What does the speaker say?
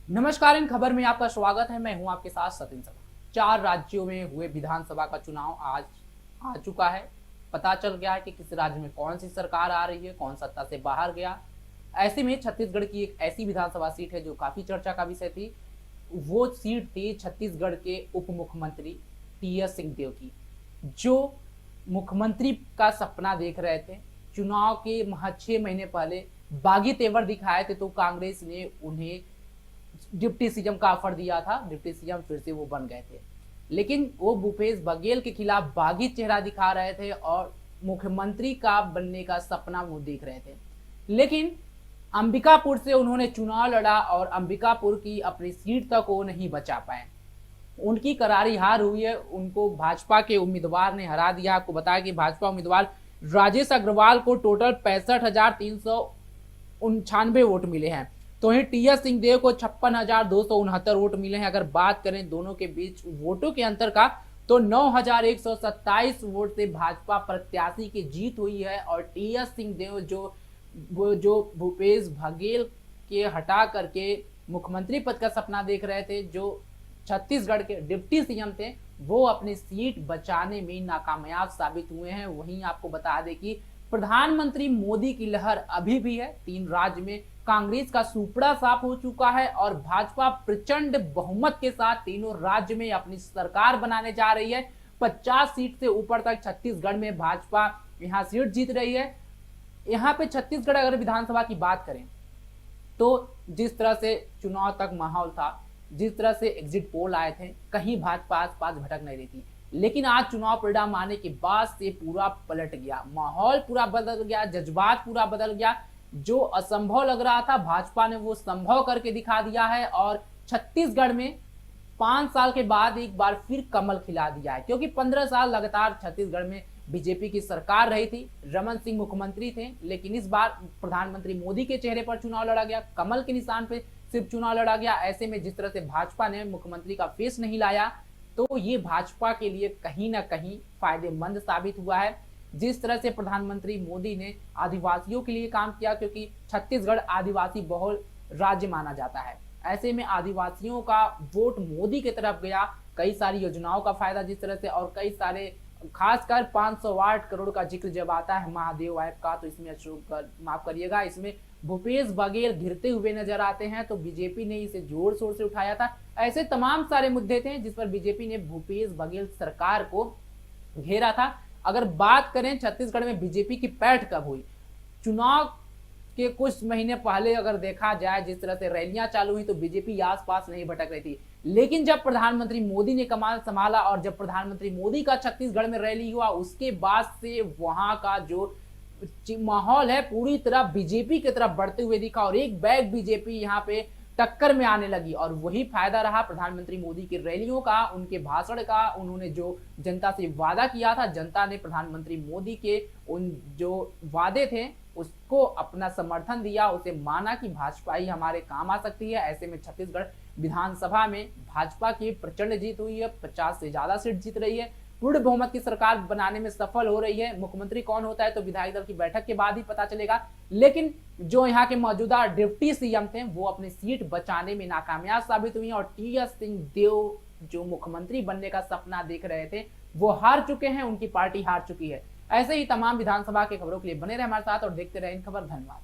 नमस्कार। इन खबर में आपका स्वागत है। मैं हूं आपके साथ सतिन सभा। 4 राज्यों में हुए विधानसभा का चुनाव आज आ चुका है। पता चल गया है कि किस राज्य में कौन सी सरकार आ रही है, कौन सत्ता से बाहर गया। ऐसे में छत्तीसगढ़ की एक ऐसी विधानसभा सीट है जो काफी चर्चा का विषय थी। वो सीट थी छत्तीसगढ़ के उप मुख्यमंत्री टीएस सिंहदेव की, जो मुख्यमंत्री का सपना देख रहे थे। चुनाव के महज 6 महीने पहले बागी तेवर दिखाए थे तो कांग्रेस ने उन्हें डिप्टी सीएम का ऑफर दिया था। डिप्टी सीएम फिर से वो बन गए थे, लेकिन वो भूपेश बघेल के खिलाफ बागी चेहरा दिखा रहे थे और मुख्यमंत्री का बनने का सपना वो देख रहे थे। लेकिन अंबिकापुर से उन्होंने चुनाव लड़ा और अंबिकापुर की अपनी सीट तक वो नहीं बचा पाए। उनकी करारी हार हुई है। उनको भाजपा के उम्मीदवार ने हरा दिया। आपको बताया कि भाजपा उम्मीदवार राजेश अग्रवाल को टोटल 65,398 वोट मिले हैं, तो वहीं टीएस सिंहदेव को 56,269 वोट मिले हैं। अगर बात करें दोनों के बीच वोटों के अंतर का, तो 9,127 वोट से भाजपा प्रत्याशी की जीत हुई है और टीएस सिंहदेव जो भूपेश बघेल के हटा करके मुख्यमंत्री पद का सपना देख रहे थे, जो छत्तीसगढ़ के डिप्टी सीएम थे, वो अपनी सीट बचाने में नाकामयाब साबित हुए हैं। वहीं आपको बता दें कि प्रधानमंत्री मोदी की लहर अभी भी है। 3 राज्य में कांग्रेस का सुपड़ा साफ हो चुका है और भाजपा प्रचंड बहुमत के साथ तीनों राज्य में अपनी सरकार बनाने जा रही है। 50 सीट से ऊपर तक छत्तीसगढ़ में भाजपा यहां सीट जीत रही है। यहाँ पे छत्तीसगढ़ अगर विधानसभा की बात करें तो जिस तरह से चुनाव तक माहौल था, जिस तरह से एग्जिट पोल आए थे, कहीं भाजपा आस पास भटक नहीं रही थी। लेकिन आज चुनाव परिणाम आने के बाद से पूरा पलट गया, माहौल पूरा बदल गया, जज्बात पूरा बदल गया। जो असंभव लग रहा था भाजपा ने वो संभव करके दिखा दिया है और छत्तीसगढ़ में 5 साल के बाद एक बार फिर कमल खिला दिया है, क्योंकि 15 साल लगातार छत्तीसगढ़ में बीजेपी की सरकार रही थी। रमन सिंह मुख्यमंत्री थे, लेकिन इस बार प्रधानमंत्री मोदी के चेहरे पर चुनाव लड़ा गया, कमल के निशान पे सिर्फ चुनाव लड़ा गया। ऐसे में जिस तरह से भाजपा ने मुख्यमंत्री का फेस नहीं लाया, तो ये भाजपा के लिए कहीं ना कहीं फायदेमंद साबित हुआ है। जिस तरह से प्रधानमंत्री मोदी ने आदिवासियों के लिए काम किया, क्योंकि छत्तीसगढ़ आदिवासी बहुल राज्य माना जाता है, ऐसे में आदिवासियों का वोट मोदी की तरफ गया। कई सारी योजनाओं का फायदा जिस तरह से, और कई सारे, खासकर 508 करोड़ का जिक्र जब आता है महादेव ऐप का, तो इसमें माफ करिएगा, इसमें भूपेश बघेल घिरते हुए नजर आते हैं। तो बीजेपी ने इसे जोर शोर से उठाया था। ऐसे तमाम सारे मुद्दे थे जिस पर बीजेपी ने भूपेश बघेल सरकार को घेरा था। अगर बात करें छत्तीसगढ़ में बीजेपी की पैठ कब हुई, चुनाव के कुछ महीने पहले अगर देखा जाए, जिस तरह से रैलियां चालू हुई तो बीजेपी आसपास नहीं भटक रही थी। लेकिन जब प्रधानमंत्री मोदी ने कमान संभाला और जब प्रधानमंत्री मोदी का छत्तीसगढ़ में रैली हुआ, उसके बाद से वहां का जो माहौल है पूरी तरह बीजेपी की तरफ बढ़ते हुए दिखा और एक बैग बीजेपी यहाँ पे टक्कर में आने लगी। और वही फायदा रहा प्रधानमंत्री मोदी की रैलियों का, उनके भाषण का। उन्होंने जो जनता से वादा किया था, जनता ने प्रधानमंत्री मोदी के उन जो वादे थे उसको अपना समर्थन दिया, उसे माना कि भाजपा ही हमारे काम आ सकती है। ऐसे में छत्तीसगढ़ विधानसभा में भाजपा की प्रचंड जीत हुई है, 50 से ज्यादा सीट जीत रही है, पूर्ण बहुमत की सरकार बनाने में सफल हो रही है। मुख्यमंत्री कौन होता है तो विधायक दल की बैठक के बाद ही पता चलेगा। लेकिन जो यहाँ के मौजूदा डिप्टी सीएम थे वो अपनी सीट बचाने में नाकामयाब साबित हुई और टीएस सिंहदेव जो मुख्यमंत्री बनने का सपना देख रहे थे वो हार चुके हैं, उनकी पार्टी हार चुकी है। ऐसे ही तमाम विधानसभा के खबरों के लिए बने रहे हमारे साथ और देखते रहे इन खबर। धन्यवाद।